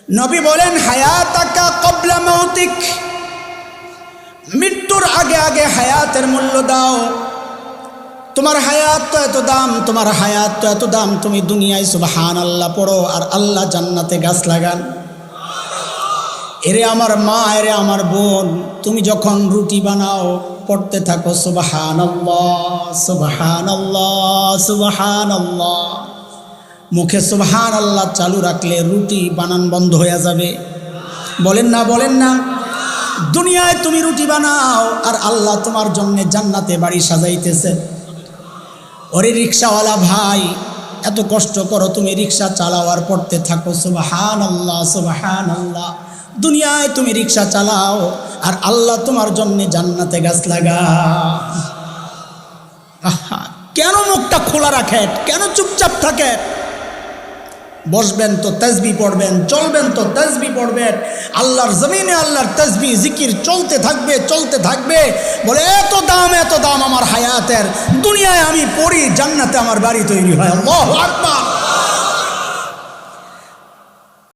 নবী বলেন হায়াতাকা ক্বাবলা মাউতিক, মৃত্যুর আগে আগে হায়াতের মূল্য দাও। তোমার হায়াত তো এত দাম, তোমার হায়াত তো এত দাম, তুমি দুনিয়ায় সুবহানাল্লাহ পড়ো আর আল্লাহ জান্নাতে গাছ লাগান। এরে আমার মা, এরে আমার বোন, তুমি যখন রুটি বানাও পড়তে থাকো সুবহানাল্লাহ সুবহানাল্লাহ সুবহানাল্লাহ। মুখে সুবহানাল্লাহ চালু রাখলে রুটি বানান বন্ধ হয়ে যাবে। বলেন না, বলেন না। দুনিয়ায় তুমি রুটি বানাও আর আল্লাহ তোমার জন্য জান্নাতে বাড়ি সাজাইতেছে। ওরে রিকশাওয়ালা ভাই, এত কষ্ট করো, তুমি রিকশা চালাও আর পড়তে থাকো সুবহানাল্লাহ সুবহানাল্লাহ। দুনিয়ায় তুমি রিকশা চালাও আর আল্লাহ তোমার জন্য জান্নাতে গাছ লাগা। কেন মুখটা খোলা রাখেন? কেন চুপচাপ থাকেন? বসবেন তো তাসবিহ পড়বেন, চলবেন তো তাসবিহ পড়বেন। আল্লাহর জমিনে আল্লাহর তাসবিহ জিকির চলতে থাকবে, চলতে থাকবে। বলে এত দাম আমার হায়াতের, দুনিয়ায় আমি পড়ি, জান্নাতে আমার বাড়ি তৈরি হয়। আল্লাহু আকবার।